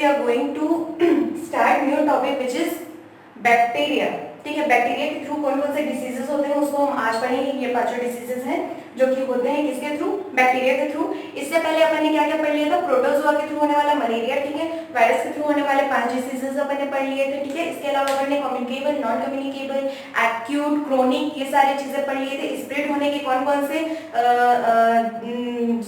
are going to start new topic which is bacteria. ठीक है, bacteria के through कौन कौन से डिसीजेस होते हैं उसको हम आज पढ़ेंगे। ये पांचों डिसीजेस हैं जो कि होते हैं किसके थ्रू, बैक्टीरिया के थ्रू। इससे पहले अपन ने क्या क्या पढ़ लिया था, प्रोटोजोआ के थ्रू होने वाला मलेरिया, ठीक है, वायरस के थ्रू होने वाले 5 डिसीजेस अपन ने पढ़ लिए थे। ठीक है, इसके अलावा अपन ने communicable, non communicable, acute, chronic, ये सारी चीजें पढ़ लिए थे। स्प्रेड होने के कौन कौन से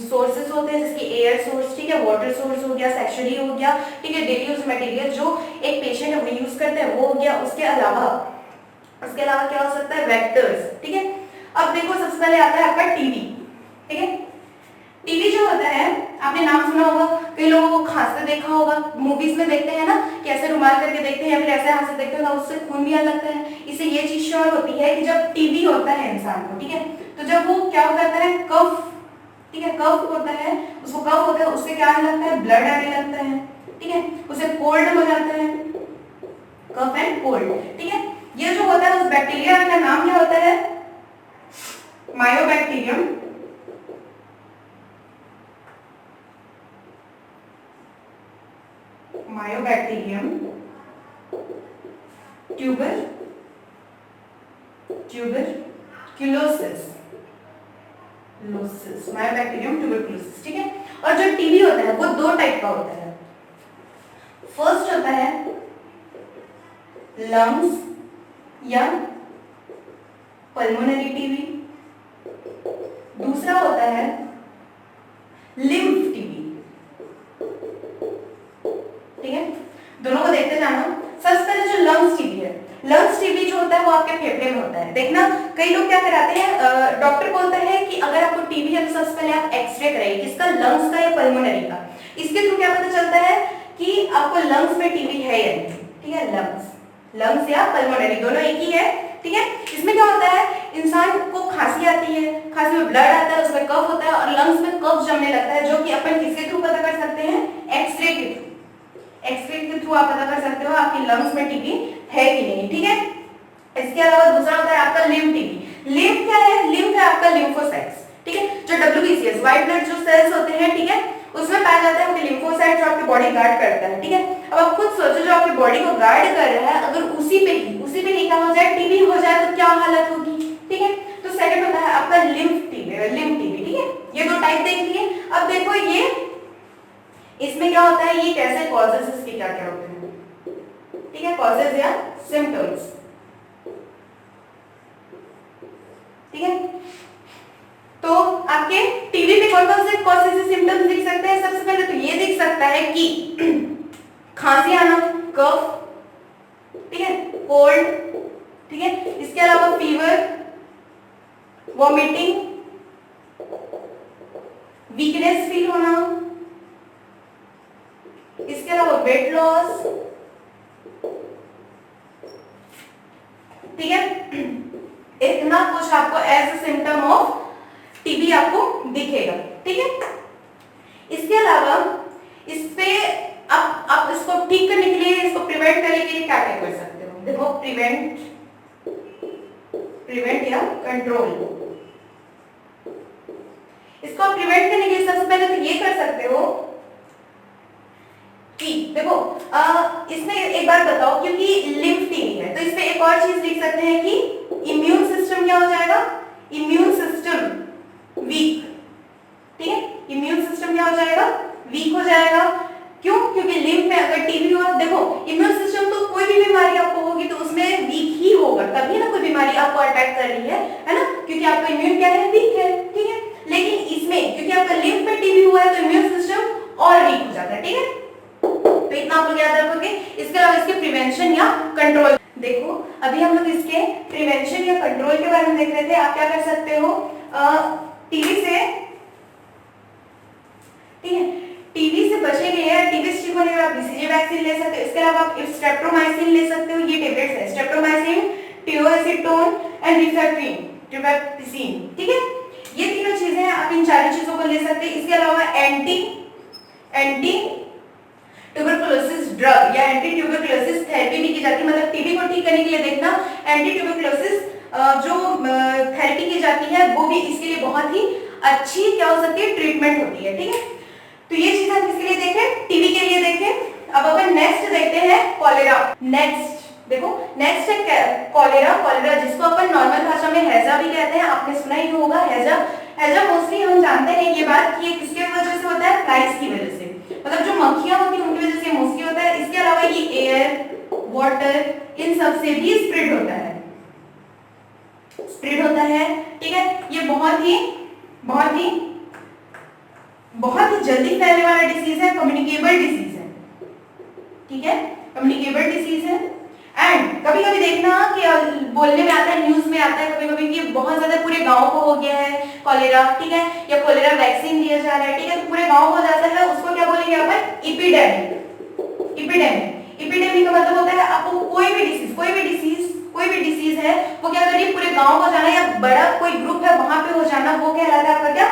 सोर्सेस होते हैं, जैसे एयर सोर्स, ठीक है, वाटर सोर्स हो गया, सेक्सुअली हो गया, ठीक है, डेली यूज मटेरियल जो एक पेशेंट है वो यूज करते हैं वो हो गया। उसके अलावा क्या हो सकता है, वेक्टर्स। ठीक है, अब देखो सबसे पहले आता है आपका टीबी। ठीक है, टीबी जो होता है आपने नाम सुना होगा, कई लोगों को खांसते देखा होगा, मूवीज में देखते हैं ना कि ऐसे रुमाल करके देखते हैं या फिर ऐसे हाथ से देखते हैं, उससे खून भी आने लगता है। इससे ये चीज श्योर होती है कि जब टीबी होता है इंसान को, ठीक है, तो जब वो क्या करता है, कफ, ठीक है, कफ होता है, उसको कफ होता है, उससे क्या आने लगता है, ब्लड आने लगता है। ठीक है, उसे कोल्ड हो जाता है, कफ एंड कोल्ड। ठीक है, ये जो होता है उस बैक्टीरिया का नाम क्या होता है, Mycobacterium. Mycobacterium tuberculosis, Mycobacterium tuberculosis. ठीक है, और जो टीबी होता है वो 2 टाइप का होता है। फर्स्ट होता है लंग्स या पल्मोनरी टीबी, दूसरा होता है लिम्फ टीबी। ठीक है, दोनों को देखते जाना। सबसे पहले जो लंग्स टीबी है, लंग्स टीबी जो होता है वो आपके फेफड़े में होता है। देखना कई लोग क्या कराते हैं, डॉक्टर बोलता है कि अगर आपको टीबी है तो सबसे पहले आप एक्सरे कराइए, किसका, लंग्स का या पल्मोनरी का। इसके थ्रू क्या पता चलता है कि आपको लंग्स में टीबी है या नहीं। ठीक है, लंग्स या पल्मोनरी दोनों एक ही है। ठीक है, इसमें क्या होता है, इंसान को खांसी आती है, खांसी में ब्लड आता है, उसमें कफ होता है और लंग्स में कफ जमने लगता है, जो कि अपन किसके थ्रू पता कर सकते हैं, एक्सरे के थ्रू। एक्सरे के थ्रू आप पता कर सकते हो आपकी लंग्स में टीबी है कि नहीं। ठीक है, इसके अलावा दूसरा होता है आपका लिम्फ टीबी। लिम्फ क्या है, लिम्फ है आपका लिम्फोसाइट्स। ठीक है, जो WBCS व्हाइट ब्लड जो सेल्स होते हैं, ठीक है, उसमें पाया जाता है आपके लिम्फोसाइट जो आपकी बॉडी गार्ड करता है। ठीक है, अब आप खुद सोचो जो आपकी बॉडी को गार्ड कर रहा है, अगर उसी पे ही क्या हो जाए, टीबी हो जाए तो क्या हालत होगी। ठीक है, तो सेकंड होता है आपका लिम्फ टीबी। ठीक है, ये 2 टाइप देख लिए। अब देखो ये इसमें क्या होता है, ये कैसे कॉजेस इसके क्या क्या होते हैं। ठीक है, कॉजेस या सिम्टम्स। ठीक है, तो आपके टीबी पे कौन कौन से कॉजेस से सिम्टम्स दिख सकते हैं। सबसे पहले तो ये दिख सकता है कि खांसी आना, कफ, ठीक है, कोल्ड, ठीक है, इसके अलावा फीवर, वॉमिटिंग, वीकनेस फील होना, इसके अलावा वेट लॉस। ठीक है, इतना कुछ आपको as a symptom of TB आपको दिखेगा। ठीक है, इसके अलावा इस पे आप इसको ठीक करने के लिए, इसको प्रिवेंट करने के लिए क्या क्या कर सकते हो। देखो प्रिवेंट या कंट्रोल। इसको प्रिवेंट करने के लिए सबसे पहले तो ये कर सकते हो कि देखो इसमें एक बार बताओ, क्योंकि लिम्फ टीबी है तो इसमें एक और चीज लिख सकते हैं कि इम्यून सिस्टम क्या हो जाएगा, इम्यून सिस्टम वीक। ठीक है, इम्यून सिस्टम क्या हो जाएगा, वीक हो जाएगा। क्यों, क्योंकि लिम्फ में अगर टीबी हो, देखो इम्यून सिस्टम तो कोई भी बीमारी आपको होगी तो उसमें वीक ही होगा, तभी ना कोई बीमारी आपको अटैक कर रही है ना, क्योंकि आपका इम्यून क्या है, वीक है। ठीक है, लेकिन इसमें क्योंकि आपका लिम्फ में टीबी हुआ है तो इम्यून सिस्टम और वीक हो जाता है। ठीक है, तो इतना आप लोग याद रखोगे। इसके अलावा इसके प्रिवेंशन या कंट्रोल, देखो अभी हम लोग इसके प्रिवेंशन या कंट्रोल के बारे में देख रहे थे। आप क्या कर सकते हो, टीबी से, ठीक है, टीबी से बचने के लिए, टीबी से ठीक होने के बाद बीसीजी वैक्सीन ले सकते हो। इसके अलावा आप स्ट्रेप्टोमाइसिन ले सकते हो, ये टेबलेट्स है, स्ट्रेप्टोमाइसिन, टिओएसिटोन एंड रिफैक्ट्रिन। ठीक है, ये तीनों चीजें हैं, आप इन 4 चीजों को ले सकते हैं। इसके अलावा एंटी ट्यूबरकुलोसिस ड्रग या एंटी ट्यूबरकुलोसिस थेरेपी भी की जाती है, मतलब टीबी को ठीक करने के लिए देखना एंटी ट्यूबरकुलोसिस जो थेरेपी की जाती है वो भी इसके लिए बहुत ही अच्छी क्या हो सकती है, ट्रीटमेंट होती है। ठीक है, तो ये चीज हम किसके लिए देखें, टीबी के लिए देखें। अब अपन नेक्स्ट देखते हैं कॉलेरा। नेक्स्ट देखो, नेक्स्ट है कॉलेरा। कॉलेरा जिसको अपन नॉर्मल भाषा में हैजा भी कहते हैं, आपने सुना ही होगा हैजा। हैजा मोस्टली हम जानते हैं ये बात कि ये किसके वजह से होता है, फ्लाइज की वजह से, मतलब जो मक्खियां होती हैं उनकी वजह से मोस्टली होता है। इसके अलावा ये एयर, वाटर, इन सब से भी स्प्रेड होता है, स्प्रेड होता है। ठीक है, ये बहुत ही जल्दी फैलने वाला डिसीज है, कम्युनिकेबल डिसीज है। ठीक है, कम्युनिकेबल डिसीज है। एंड कभी कभी देखना कि बोलने में आता है, न्यूज में आता है कभी कभी कि बहुत ज्यादा पूरे गांव को हो गया है कॉलेरा। ठीक है, या कॉलेरा वैक्सीन दिया जा रहा है। ठीक है, तो पूरे गांव को हो जाता है, उसको क्या बोलेंगे अपन, इपिडेमिक। इपिडेमिक का मतलब होता है आपको कोई भी डिसीज है वो क्या कर रही है, पूरे गांव को जाना या बड़ा कोई ग्रुप है वहां पे हो जाना, वो कहलाता है आपका क्या,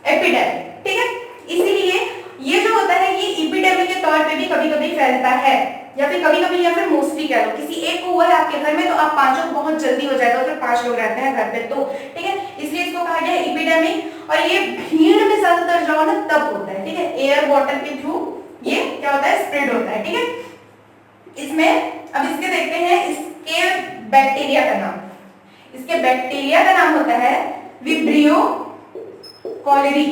एपिडेमिक। ठीक है, इसीलिए ये जो होता है ये एपिडेमिक के तौर पे भी कभी कभी फैलता है, या फिर कभी कभी या फिर मोस्टली कह लो किसी एक को हुआ है आपके घर में तो आप पांचों को बहुत जल्दी हो जाएगा, फिर 5 लोग रहते हैं घर पे तो। ठीक है, इसलिए इसको कहा गया है एपिडेमिक। और ये भीड़ में ज्यादातर जाओ ना तब होता है। ठीक है, एयर वाटर के थ्रू ये क्या होता है, स्प्रेड होता है। ठीक है, इसमें अब इसके देखते हैं इसके बैक्टीरिया का नाम। इसके बैक्टीरिया का नाम होता है विब्रियो कॉलेरी।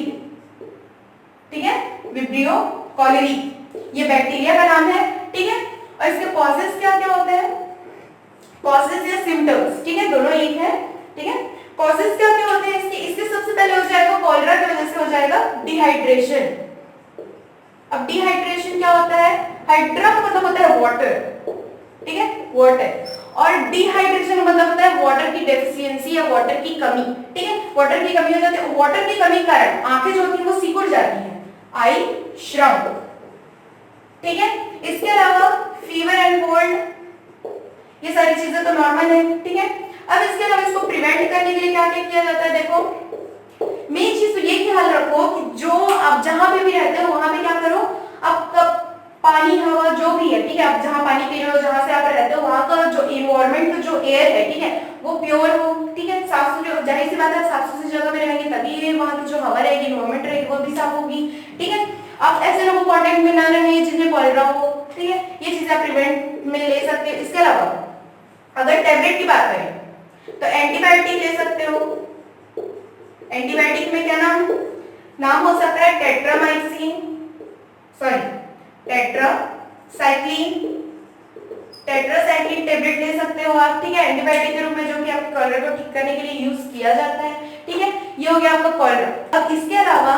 ठीक है, विब्रियो कॉलेरी ये बैक्टीरिया का नाम है। ठीक है, और इसके कॉजेस क्या क्या होते हैं, कॉजेस या सिम्टम्स, ठीक है, दोनों एक है। ठीक है, कॉजेस क्या क्या होते हैं इसके सबसे पहले हो जाएगा कॉलेरा की वजह से हो जाएगा डिहाइड्रेशन। अब डिहाइड्रेशन क्या होता है, हाइड्रा का मतलब होता है वाटर। ठीक है, वाटर, और डिहाइड्रेशन का मतलब होता है वाटर की डेफिशिएंसी या वाटर की कमी। ठीक है, वाटर की कमी हो जाती है, वाटर की कमी के कारण आंखें जो होती हैं वो सिकुड़ जाती हैं, आई श्रंक। ठीक है, इसके अलावा फीवर एंड कोल्ड, ये सारी चीजें तो नॉर्मल है। ठीक है, अब इसके अलावा इसको प्रिवेंट करने के लिए क्या क्या किया जाता है, देखो मेन चीज तो ये ख्याल रखो कि जो आप जहां पे भी रहते हो वहां पे क्या करो, आपका पानी हवा जो भी है, ठीक है, आप जहां पानी पी रहे हो जहां से आप रहते हो वहां का जो इन्वायरमेंट जो एयर है, ठीक है, वो प्योर हो। ठीक है, साफ सुथरे, जाहिर सी बात है साफ सुथरी जगह में रहेंगे तभी वहां की जो हवा रहेगी, इन्वायरमेंट रहेगी वो भी साफ होगी। ठीक है, आप ऐसे लोगों कांटेक्ट में ना रहे जिन्हें कॉलेरा हो। ठीक है, ये चीजें आप प्रिवेंट में ले सकते हो। इसके अलावा अगर टैबलेट की बात करें तो एंटीबायोटिक ले सकते हो। एंटीबायोटिक में क्या नाम हो सकता है, टेट्रामाइसिन, टेट्रासाइक्लिन टैबलेट ले सकते हो आप। ठीक है, एंटीबायोटिक के रूप में जो कि आपके कॉलेरा को ठीक करने के लिए यूज किया जाता है। ठीक है, ये हो गया आपका कॉलेरा। अब इसके अलावा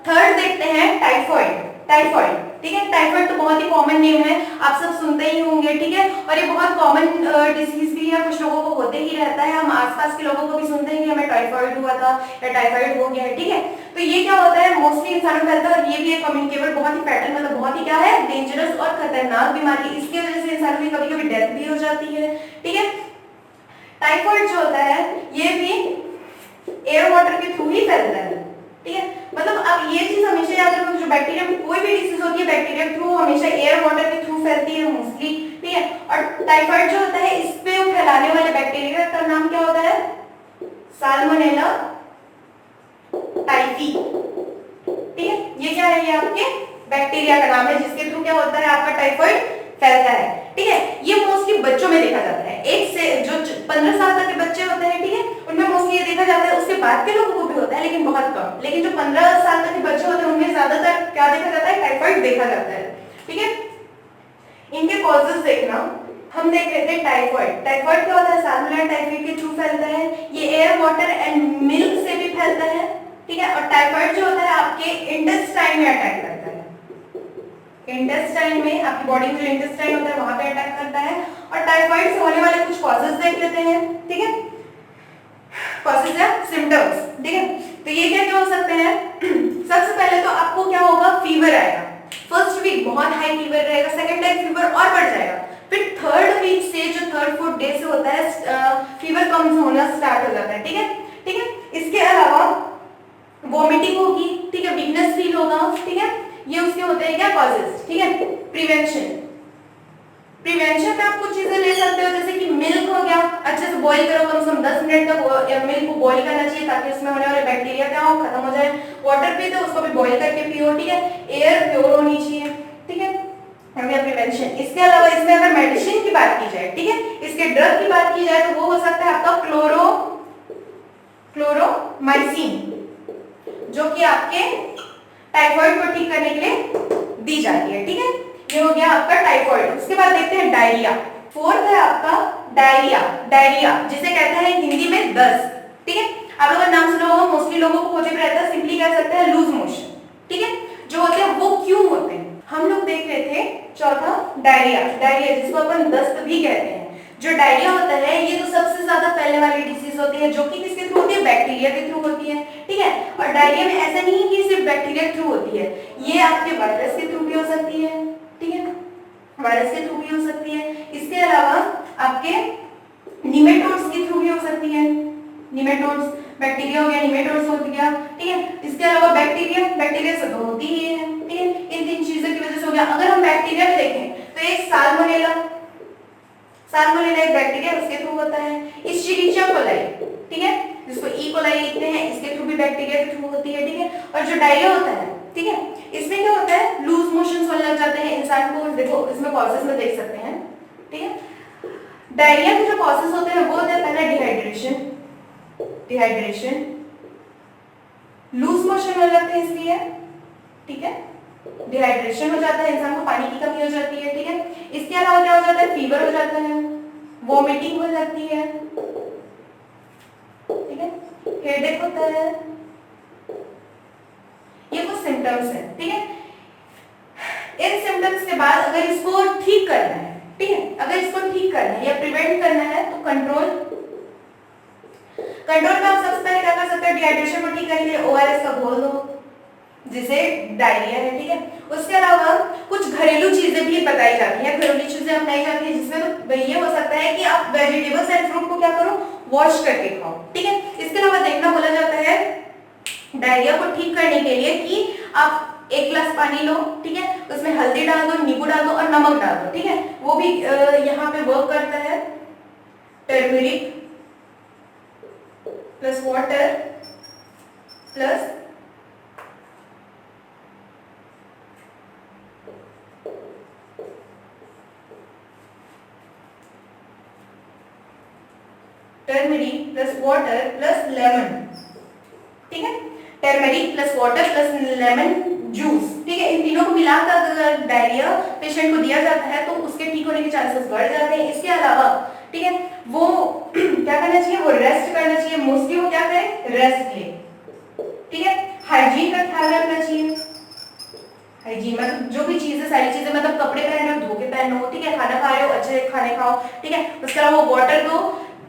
थर्ड देखते हैं टाइफाइड। ठीक है, टाइफाइड तो बहुत ही कॉमन नेम है, आप सब सुनते ही होंगे। ठीक है, और ये बहुत कॉमन डिसीज भी है, कुछ लोगों को होते ही रहता है, हम आसपास के लोगों को भी सुनते हैं कि हमें टाइफाइड हुआ था या टाइफाइड हो गया है। ठीक है, तो ये क्या होता है, मोस्टली इंसानों में फैलता है और ये भी एक कम्युनिकेबल बहुत ही पैटर्न, मतलब बहुत ही क्या है, डेंजरस और खतरनाक बीमारी। इसकी वजह से इंसानों की कभी कभी डेथ भी हो जाती है। ठीक है, टाइफाइड जो होता है ये भी एयर वाटर के थ्रू ही फैलता है। ठीक है, मतलब आप ये चीज हमेशा याद रखो, जो बैक्टीरिया कोई भी डिसीज होती है बैक्टीरिया के थ्रू हमेशा एयर वाटर के थ्रू फैलती है मोस्टली। ठीक है, और टाइफाइड जो होता है इस पे फैलाने वाले बैक्टीरिया का नाम क्या होता है, साल्मोनेला टाइफी। ठीक है, ये क्या है, ये आपके बैक्टीरिया का नाम है जिसके थ्रू क्या होता है, आपका टाइफाइड फैलता है। ठीक है, ये मोस्टली बच्चों में देखा जाता है, 1 से जो 15 साल तक के बच्चे होते हैं, ठीक है, उनमें मोस्टली ये देखा जाता है, उसके बाद के लोगों को भी होता है लेकिन बहुत कम। लेकिन जो 15 साल तक के बच्चे होते हैं उनमें ज्यादातर क्या देखा जाता है, टाइफाइड देखा जाता है। ठीक है, इनके कॉजेस देखना, हम देख रहे थे टाइफाइड क्या होता है, साल्मोनेला टाइफी के थ्रू फैलता है, ये एयर वाटर एंड मिल्क से भी फैलता है। ठीक है, और टाइफाइड जो होता है आपके इंटेस्टाइन में अटैक करता है, इंटेस्टाइन में, आपकी बॉडी में जो इंटेस्टाइन होता है वहां पे अटैक करता है। और टाइफाइड से होने वाले कुछ कॉजेस देख लेते हैं। ठीक है, कॉजेस या सिम्टम्स। ठीक है, तो ये क्या क्या हो सकते हैं, सबसे पहले तो आपको क्या होगा, फीवर आएगा, फर्स्ट वीक बहुत हाई फीवर रहेगा, सेकंड टाइम फीवर और बढ़ जाएगा, फिर थर्ड वीक से जो थर्ड फोर्थ डे से होता है फीवर कम होना स्टार्ट हो जाता है। ठीक है, इसके अलावा वॉमिटिंग होगी, ठीक है, वीकनेस फील होगा। ठीक है, ये उसके होते हैं क्या कॉजेस। ठीक है, प्रिवेंशन में आप कुछ चीजें ले सकते हो, जैसे कि मिल्क हो गया, अच्छे से बॉईल करो, कम से कम 10 मिनट तक मिल्क को बॉईल करना चाहिए ताकि उसमें होने वाले बैक्टीरिया क्या हो, खत्म हो जाए। वाटर पीते हो उसको भी बॉईल करके पियो। ठीक है, एयर प्योर होनी चाहिए। ठीक है, हो गया प्रिवेंशन। इसके अलावा इसमें अगर मेडिसिन की बात की जाए, ठीक है, इसके ड्रग की बात की जाए तो वो हो सकता है आपका क्लोरोमाइसिन, जो कि आपके टाइफाइड को ठीक करने के लिए दी जाती है, ठीक है। ये हो गया आपका टाइफाइड। उसके बाद देखते हैं डायरिया। फोर्थ है आपका डायरिया। डायरिया जिसे कहते हैं हिंदी में दस्त, ठीक है। आप लोगों ने नाम सुना होगा, मोस्टली लोगों को होते रहता है, सिंपली कह सकते हैं लूज मोशन, ठीक है। जो होते हैं वो क्यों होते हैं, हम लोग देख रहे थे। चौथा डायरिया, डायरिया जिसको अपन दस्त भी कहते हैं। जो डायरिया होता है ये तो सबसे ज्यादा फैलने वाली डिसीज होती है, जो कि किसके थ्रू होती है, बैक्टीरिया के थ्रू होती है, ठीक है। और डायरिया में ऐसा नहीं है कि सिर्फ बैक्टीरिया के थ्रू होती है, ये आपके वायरस के थ्रू भी हो सकती है, ठीक है, वायरस के थ्रू भी हो सकती है। इसके अलावा आपके निमेटोड्स के थ्रू भी हो सकती है, निमेटोड्स, बैक्टीरिया हो गया, निमेटोड्स हो गया, ठीक है। इसके अलावा बैक्टीरिया से तो होती ही है, ठीक है। इन तीन चीजों की वजह से हो गया। अगर हम बैक्टीरिया में देखें तो एक साल्मोनेला एक बैक्टीरिया, उसके थ्रू होता है। इश्चेरिचिया कोलाई, ठीक है, जिसको ई कोलाई लिखते हैं, इसके थ्रू भी बैक्टीरिया के थ्रू होती है, ठीक है। और जो डायरिया होता है, ठीक है, इसमें क्या होता है, लूज मोशंस होने लग जाते हैं इंसान को। देखो इसमें कॉजेस में देख सकते हैं, ठीक है। डायरिया के जो कॉजेस होते हैं वो होते हैं पहला डिहाइड्रेशन, लूज मोशन हो जाते हैं इसलिए, ठीक है, डिहाइड्रेशन हो जाता है, इंसान को पानी की कमी हो जाती है, ठीक है। इसके अलावा क्या हो जाता है, फीवर हो जाता है, वॉमिटिंग हो जाती है, ठीक है, हेडेक होता है। ये कुछ सिम्टम्स हैं, ठीक है। इन सिम्टम्स के बाद अगर इसको ठीक करना है, ठीक है, अगर इसको ठीक करना है या प्रिवेंट करना है तो कंट्रोल में आप सबसे पहले क्या कर सकते हैं, डिहाइड्रेशन को ठीक करने के लिए ओआरएस का घोल दो, जिसे डायरिया है, ठीक है। उसके अलावा कुछ घरेलू चीजें भी बताई जाती हैं, घरेलू चीजें अपनाई जाती है, जिसमें तो ये हो सकता है कि आप वेजिटेबल्स एंड फ्रूट को क्या करो, वॉश करके खाओ, ठीक है। इसके अलावा देखना बोला जाता है डायरिया को ठीक करने के लिए कि आप 1 गिलास पानी लो, ठीक है, उसमें हल्दी डाल दो, नींबू डाल दो और नमक डाल दो, ठीक है। वो भी यहाँ पे वर्क करता है। Turmeric plus water plus turmeric plus water plus lemon, ठीक है, turmeric plus water plus lemon juice, ठीक है। इन तीनों को मिलाकर अगर डायरिया पेशेंट को दिया जाता है तो उसके ठीक होने के चांसेस बढ़ जाते हैं। इसके अलावा, ठीक है, वो क्या करना चाहिए, वो रेस्ट करना चाहिए, मोस्टली वो क्या करें, रेस्ट ले, ठीक है। हाइजीन का ख्याल रखना चाहिए, हाइजीन मतलब जो भी चीजें, सारी चीजें, मतलब कपड़े पहन रहे हो धो के पहनो, ठीक है, खाना खा रहे हो अच्छे खाने खाओ, ठीक है। उसके अलावा वाटर दो,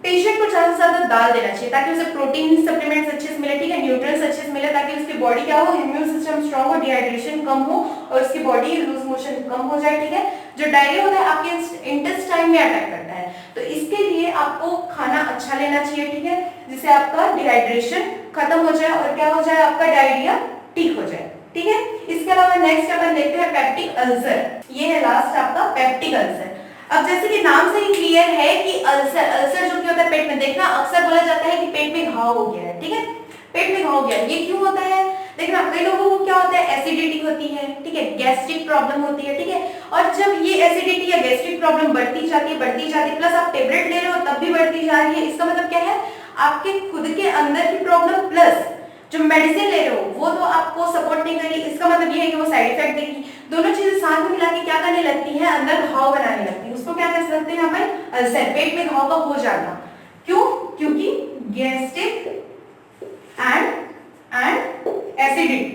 पेशेंट को ज्यादा से ज्यादा दाल देना चाहिए ताकि उसे प्रोटीन सप्लीमेंट्स अच्छे से मिले, ठीक है, न्यूट्रिएंट्स अच्छे से मिले, ताकि उसकी बॉडी क्या हो, इम्यून सिस्टम स्ट्रांग हो, डिहाइड्रेशन कम हो और उसकी बॉडी लूज मोशन कम हो जाए, ठीक है। जो डायरिया होता है आपके इंटेस्टाइन में अटैक करता है, तो इसके लिए आपको खाना अच्छा लेना चाहिए, ठीक है, जिससे आपका डिहाइड्रेशन खत्म हो जाए और क्या हो जाए, आपका डायरिया ठीक हो जाए, ठीक है। इसके अलावा नेक्स्ट अपन देखते हैं पेप्टिक अल्सर। ये है लास्ट आपका पेप्टिक अल्सर। अब जैसे कि नाम से ही क्लियर है कि अल्सर जो कि होता है पेट में, देखना अक्सर बोला जाता है कि पेट में घाव हो गया है, ठीक है, पेट में घाव हो गया। ये क्यों होता है, देखना कई लोगों को क्या होता है, एसिडिटी होती है, ठीक है, गैस्ट्रिक प्रॉब्लम होती है, ठीक है। और जब ये एसिडिटी या गैस्ट्रिक प्रॉब्लम बढ़ती जाती है प्लस आप टेबलेट ले रहे हो तब भी बढ़ती जा रही है, इसका मतलब क्या है, आपके खुद के अंदर की प्रॉब्लम प्लस जो मेडिसिन ले रहे हो वो तो आपको सपोर्ट नहीं करी, इसका मतलब ये है कि वो साइड इफेक्ट देगी। दोनों चीजें साथ में मिला के क्या करने लगती है, अंदर घाव बनाने लगती है, उसको क्या कह सकते हैं अपन, अल्सर, पेट में घाव का हो जाना। क्यों, क्योंकि गैस्ट्रिक एंड एसिडिटी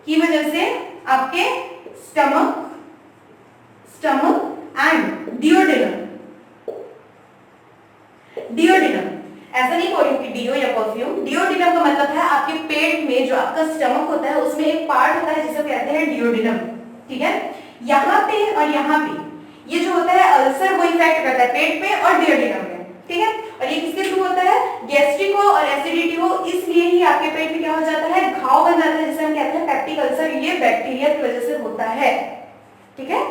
की वजह से आपके स्टमक एंड डिओडेनम, ऐसा नहीं बोल रही हूं कि डिओ या परफ्यूम, डिओडेनम का मतलब है आपके पेट में जो आपका स्टमक होता है उसमें एक पार्ट होता है जिसे कहते हैं डिओडेनम, ठीक है। यहाँ पे और यहाँ पे ये जो होता है अल्सर वो इफेक्ट करता है पेट पे और डिओडेनम में, ठीक है। और ये किसके थ्रू होता है, गैस्ट्रिक हो और एसिडिटी हो, इसलिए ही आपके पेट में क्या हो जाता है, घाव बन जाता है, जिसे हम कहते हैं पेप्टिक अल्सर। ये बैक्टीरिया की वजह से होता है, ठीक है।